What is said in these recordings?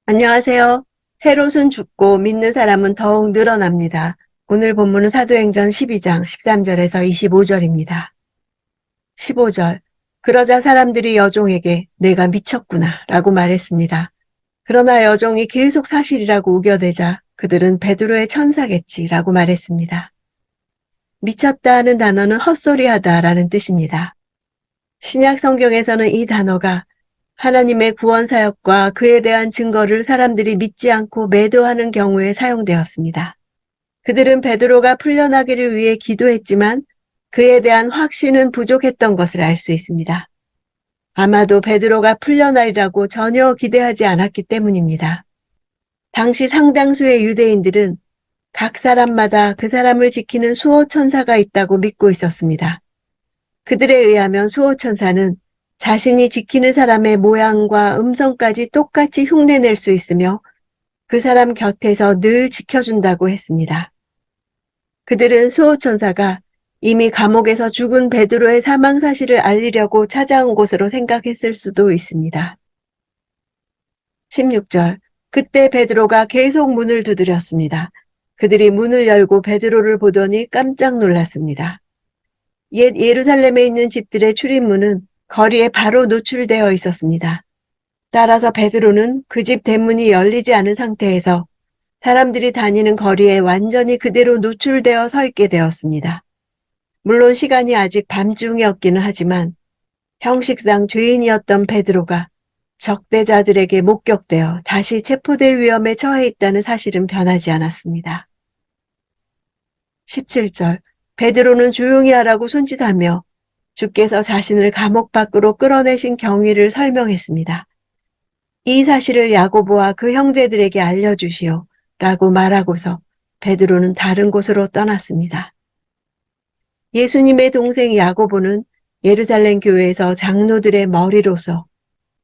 안녕하세요. 헤롯은 죽고 믿는 사람은 더욱 늘어납니다. 오늘 본문은 사도행전 12장 13절에서 25절입니다. 15절. 그러자 사람들이 여종에게 내가 미쳤구나 라고 말했습니다. 그러나 여종이 계속 사실이라고 우겨대자 그들은 베드로의 천사겠지 라고 말했습니다. 미쳤다는 단어는 헛소리하다 라는 뜻입니다. 신약 성경에서는 이 단어가 하나님의 구원 사역과 그에 대한 증거를 사람들이 믿지 않고 매도하는 경우에 사용되었습니다. 그들은 베드로가 풀려나기를 위해 기도했지만 그에 대한 확신은 부족했던 것을 알 수 있습니다. 아마도 베드로가 풀려나리라고 전혀 기대하지 않았기 때문입니다. 당시 상당수의 유대인들은 각 사람마다 그 사람을 지키는 수호천사가 있다고 믿고 있었습니다. 그들에 의하면 수호천사는 자신이 지키는 사람의 모양과 음성까지 똑같이 흉내낼 수 있으며 그 사람 곁에서 늘 지켜준다고 했습니다. 그들은 수호천사가 이미 감옥에서 죽은 베드로의 사망 사실을 알리려고 찾아온 것으로 생각했을 수도 있습니다. 16절. 그때 베드로가 계속 문을 두드렸습니다. 그들이 문을 열고 베드로를 보더니 깜짝 놀랐습니다. 옛 예루살렘에 있는 집들의 출입문은 거리에 바로 노출되어 있었습니다. 따라서 베드로는 그 집 대문이 열리지 않은 상태에서 사람들이 다니는 거리에 완전히 그대로 노출되어 서 있게 되었습니다. 물론 시간이 아직 밤중이었기는 하지만 형식상 죄인이었던 베드로가 적대자들에게 목격되어 다시 체포될 위험에 처해 있다는 사실은 변하지 않았습니다. 17절. 베드로는 조용히 하라고 손짓하며 주께서 자신을 감옥 밖으로 끌어내신 경위를 설명했습니다. 이 사실을 야고보와 그 형제들에게 알려주시오 라고 말하고서 베드로는 다른 곳으로 떠났습니다. 예수님의 동생 야고보는 예루살렘 교회에서 장로들의 머리로서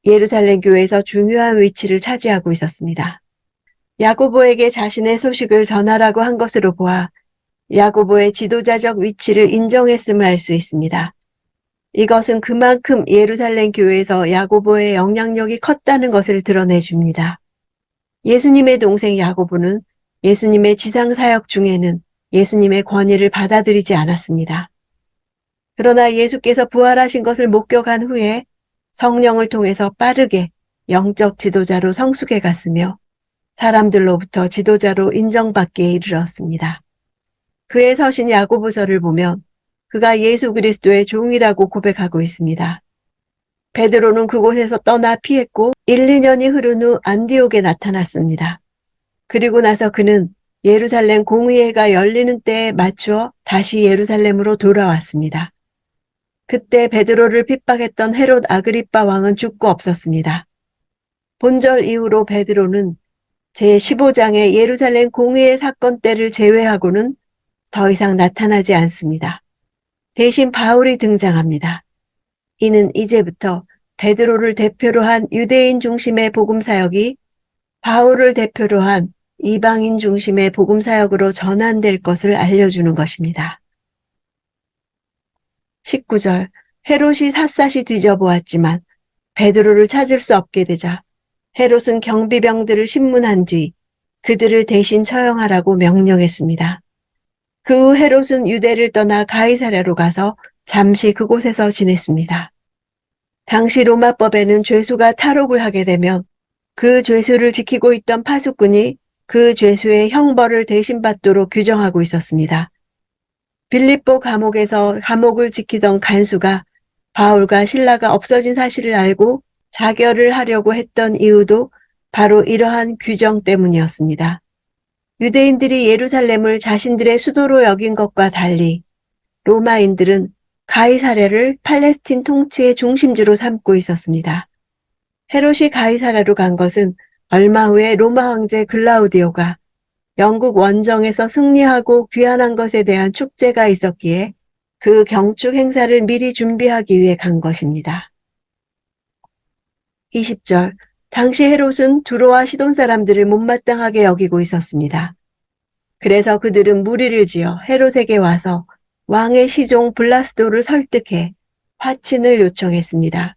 예루살렘 교회에서 중요한 위치를 차지하고 있었습니다. 야고보에게 자신의 소식을 전하라고 한 것으로 보아 야고보의 지도자적 위치를 인정했음을 알 수 있습니다. 이것은 그만큼 예루살렘 교회에서 야고보의 영향력이 컸다는 것을 드러내줍니다. 예수님의 동생 야고보는 예수님의 지상사역 중에는 예수님의 권위를 받아들이지 않았습니다. 그러나 예수께서 부활하신 것을 목격한 후에 성령을 통해서 빠르게 영적 지도자로 성숙해 갔으며 사람들로부터 지도자로 인정받기에 이르렀습니다. 그의 서신 야고보서를 보면 그가 예수 그리스도의 종이라고 고백하고 있습니다. 베드로는 그곳에서 떠나 피했고 1, 2년이 흐른 후 안디옥에 나타났습니다. 그리고 나서 그는 예루살렘 공의회가 열리는 때에 맞추어 다시 예루살렘으로 돌아왔습니다. 그때 베드로를 핍박했던 헤롯 아그리빠 왕은 죽고 없었습니다. 본절 이후로 베드로는 제15장의 예루살렘 공의회 사건 때를 제외하고는 더 이상 나타나지 않습니다. 대신 바울이 등장합니다. 이는 이제부터 베드로를 대표로 한 유대인 중심의 복음 사역이 바울을 대표로 한 이방인 중심의 복음 사역으로 전환될 것을 알려주는 것입니다. 19절. 헤롯이 샅샅이 뒤져보았지만 베드로를 찾을 수 없게 되자 헤롯은 경비병들을 신문한 뒤 그들을 대신 처형하라고 명령했습니다. 그 후 헤롯은 유대를 떠나 가이사랴로 가서 잠시 그곳에서 지냈습니다. 당시 로마법에는 죄수가 탈옥을 하게 되면 그 죄수를 지키고 있던 파수꾼이 그 죄수의 형벌을 대신 받도록 규정하고 있었습니다. 빌립보 감옥에서 감옥을 지키던 간수가 바울과 실라가 없어진 사실을 알고 자결을 하려고 했던 이유도 바로 이러한 규정 때문이었습니다. 유대인들이 예루살렘을 자신들의 수도로 여긴 것과 달리 로마인들은 가이사랴를 팔레스틴 통치의 중심지로 삼고 있었습니다. 헤롯이 가이사랴로 간 것은 얼마 후에 로마 황제 글라우디오가 영국 원정에서 승리하고 귀환한 것에 대한 축제가 있었기에 그 경축 행사를 미리 준비하기 위해 간 것입니다. 20절. 당시 헤롯은 두로와 시돈 사람들을 못마땅하게 여기고 있었습니다. 그래서 그들은 무리를 지어 헤롯에게 와서 왕의 시종 블라스도를 설득해 화친을 요청했습니다.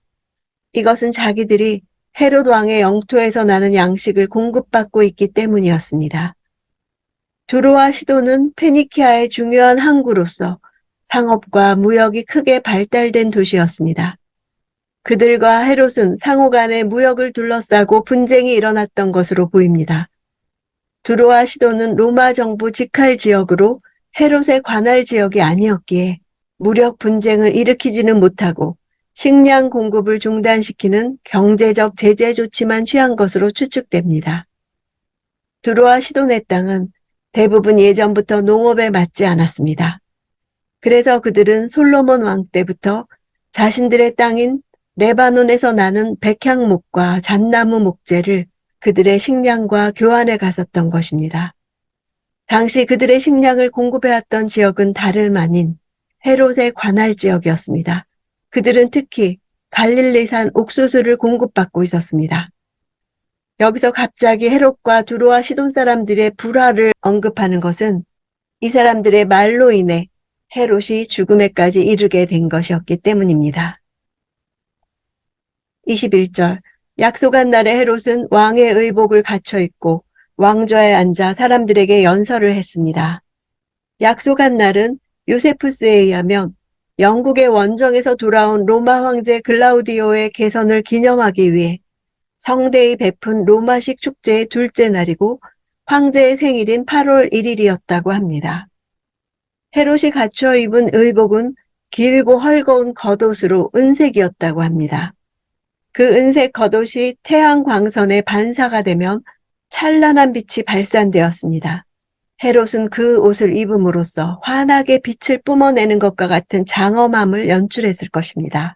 이것은 자기들이 헤롯 왕의 영토에서 나는 양식을 공급받고 있기 때문이었습니다. 두로와 시돈은 페니키아의 중요한 항구로서 상업과 무역이 크게 발달된 도시였습니다. 그들과 헤롯은 상호 간의 무역을 둘러싸고 분쟁이 일어났던 것으로 보입니다. 두로와 시돈은 로마 정부 직할 지역으로 헤롯의 관할 지역이 아니었기에 무력 분쟁을 일으키지는 못하고 식량 공급을 중단시키는 경제적 제재 조치만 취한 것으로 추측됩니다. 두로와 시돈의 땅은 대부분 예전부터 농업에 맞지 않았습니다. 그래서 그들은 솔로몬 왕 때부터 자신들의 땅인 레바논에서 나는 백향목과 잣나무 목재를 그들의 식량과 교환해 갔었던 것입니다. 당시 그들의 식량을 공급해왔던 지역은 다름 아닌 헤롯의 관할 지역이었습니다. 그들은 특히 갈릴리산 옥수수를 공급받고 있었습니다. 여기서 갑자기 헤롯과 두로와 시돈 사람들의 불화를 언급하는 것은 이 사람들의 말로 인해 헤롯이 죽음에까지 이르게 된 것이었기 때문입니다. 21절 약속한 날에 헤롯은 왕의 의복을 갖춰 입고 왕좌에 앉아 사람들에게 연설을 했습니다. 약속한 날은 요세푸스에 의하면 영국의 원정에서 돌아온 로마 황제 글라우디오의 개선을 기념하기 위해 성대히 베푼 로마식 축제의 둘째 날이고 황제의 생일인 8월 1일이었다고 합니다. 헤롯이 갖춰 입은 의복은 길고 헐거운 겉옷으로 은색이었다고 합니다. 그 은색 겉옷이 태양 광선의 반사가 되면 찬란한 빛이 발산되었습니다. 헤롯은 그 옷을 입음으로써 환하게 빛을 뿜어내는 것과 같은 장엄함을 연출했을 것입니다.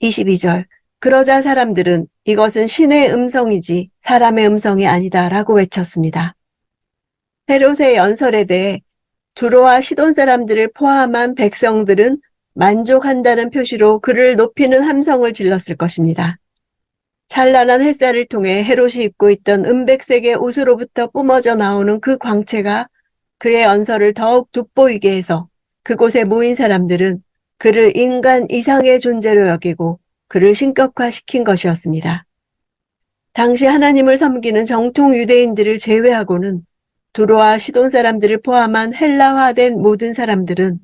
22절 그러자 사람들은 이것은 신의 음성이지 사람의 음성이 아니다 라고 외쳤습니다. 헤롯의 연설에 대해 두로와 시돈 사람들을 포함한 백성들은 만족한다는 표시로 그를 높이는 함성을 질렀을 것입니다. 찬란한 햇살을 통해 헤롯이 입고 있던 은백색의 옷으로부터 뿜어져 나오는 그 광채가 그의 연설을 더욱 돋보이게 해서 그곳에 모인 사람들은 그를 인간 이상의 존재로 여기고 그를 신격화시킨 것이었습니다. 당시 하나님을 섬기는 정통 유대인들을 제외하고는 두로와 시돈 사람들을 포함한 헬라화된 모든 사람들은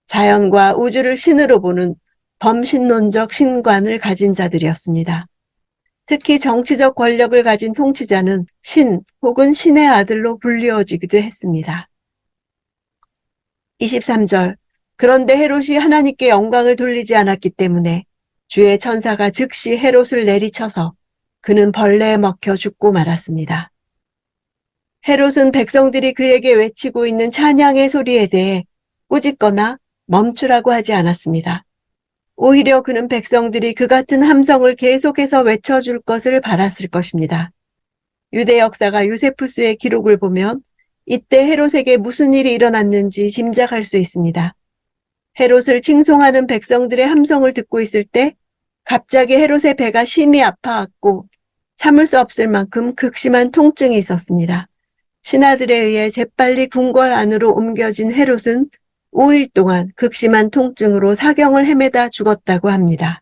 자연과 우주를 신으로 보는 범신론적 신관을 가진 자들이었습니다. 특히 정치적 권력을 가진 통치자는 신 혹은 신의 아들로 불리워지기도 했습니다. 23절 그런데 헤롯이 하나님께 영광을 돌리지 않았기 때문에 주의 천사가 즉시 헤롯을 내리쳐서 그는 벌레에 먹혀 죽고 말았습니다. 헤롯은 백성들이 그에게 외치고 있는 찬양의 소리에 대해 꾸짖거나 멈추라고 하지 않았습니다. 오히려 그는 백성들이 그 같은 함성을 계속해서 외쳐줄 것을 바랐을 것입니다. 유대 역사가 요세푸스의 기록을 보면 이때 헤롯에게 무슨 일이 일어났는지 짐작할 수 있습니다. 헤롯을 칭송하는 백성들의 함성을 듣고 있을 때 갑자기 헤롯의 배가 심히 아파왔고 참을 수 없을 만큼 극심한 통증이 있었습니다. 신하들에 의해 재빨리 궁궐 안으로 옮겨진 헤롯은 5일 동안 극심한 통증으로 사경을 헤매다 죽었다고 합니다.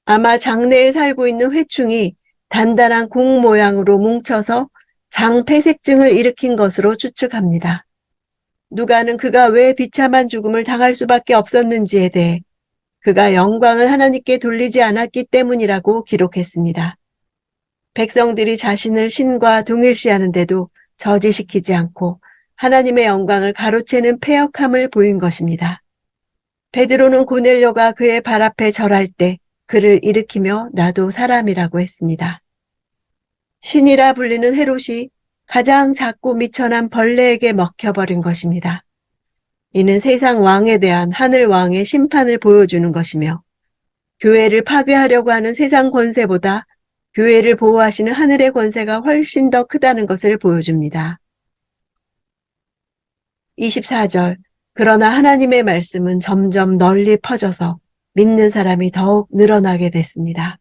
아마 장내에 살고 있는 회충이 단단한 공 모양으로 뭉쳐서 장폐색증을 일으킨 것으로 추측합니다. 누가는 그가 왜 비참한 죽음을 당할 수밖에 없었는지에 대해 그가 영광을 하나님께 돌리지 않았기 때문이라고 기록했습니다. 백성들이 자신을 신과 동일시하는데도 저지시키지 않고 하나님의 영광을 가로채는 패역함을 보인 것입니다. 베드로는 고넬료가 그의 발 앞에 절할 때 그를 일으키며 나도 사람이라고 했습니다. 신이라 불리는 헤롯이 가장 작고 미천한 벌레에게 먹혀버린 것입니다. 이는 세상 왕에 대한 하늘 왕의 심판을 보여주는 것이며 교회를 파괴하려고 하는 세상 권세보다 교회를 보호하시는 하늘의 권세가 훨씬 더 크다는 것을 보여줍니다. 24절 그러나 하나님의 말씀은 점점 널리 퍼져서 믿는 사람이 더욱 늘어나게 됐습니다.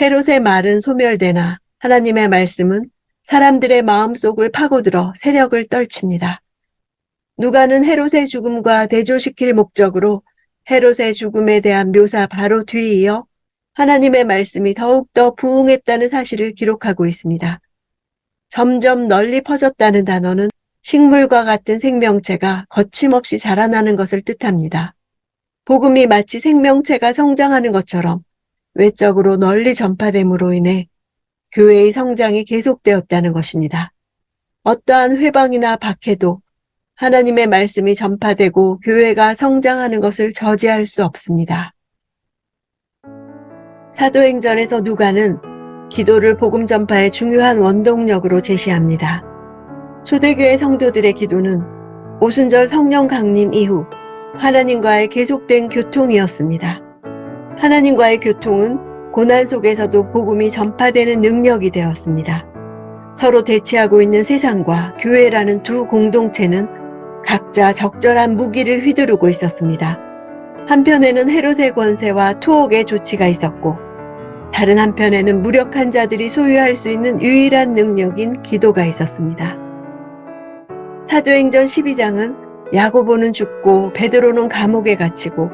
헤롯의 말은 소멸되나 하나님의 말씀은 사람들의 마음속을 파고들어 세력을 떨칩니다. 누가는 헤롯의 죽음과 대조시킬 목적으로 헤롯의 죽음에 대한 묘사 바로 뒤이어 하나님의 말씀이 더욱더 부응했다는 사실을 기록하고 있습니다. 점점 널리 퍼졌다는 단어는 식물과 같은 생명체가 거침없이 자라나는 것을 뜻합니다. 복음이 마치 생명체가 성장하는 것처럼 외적으로 널리 전파됨으로 인해 교회의 성장이 계속되었다는 것입니다. 어떠한 회방이나 박해도 하나님의 말씀이 전파되고 교회가 성장하는 것을 저지할 수 없습니다. 사도행전에서 누가는 기도를 복음 전파의 중요한 원동력으로 제시합니다. 초대교회 성도들의 기도는 오순절 성령 강림 이후 하나님과의 계속된 교통이었습니다. 하나님과의 교통은 고난 속에서도 복음이 전파되는 능력이 되었습니다. 서로 대치하고 있는 세상과 교회라는 두 공동체는 각자 적절한 무기를 휘두르고 있었습니다. 한편에는 헤롯의 권세와 투옥의 조치가 있었고, 다른 한편에는 무력한 자들이 소유할 수 있는 유일한 능력인 기도가 있었습니다. 사도행전 12장은 야고보는 죽고 베드로는 감옥에 갇히고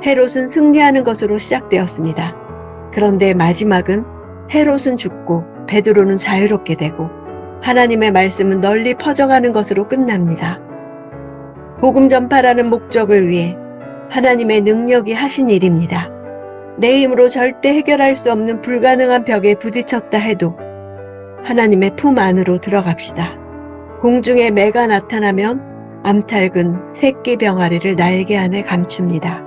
헤롯은 승리하는 것으로 시작되었습니다. 그런데 마지막은 헤롯은 죽고 베드로는 자유롭게 되고 하나님의 말씀은 널리 퍼져가는 것으로 끝납니다. 복음 전파라는 목적을 위해 하나님의 능력이 하신 일입니다. 내 힘으로 절대 해결할 수 없는 불가능한 벽에 부딪혔다 해도 하나님의 품 안으로 들어갑시다. 공중에 매가 나타나면 암탉은 새끼 병아리를 날개 안에 감춥니다.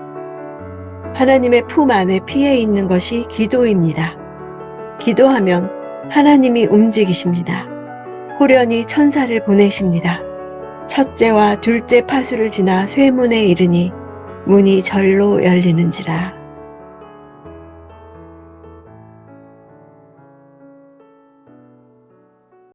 하나님의 품 안에 피해 있는 것이 기도입니다. 기도하면 하나님이 움직이십니다. 호련히 천사를 보내십니다. 첫째와 둘째 파수를 지나 쇠문에 이르니 문이 절로 열리는지라.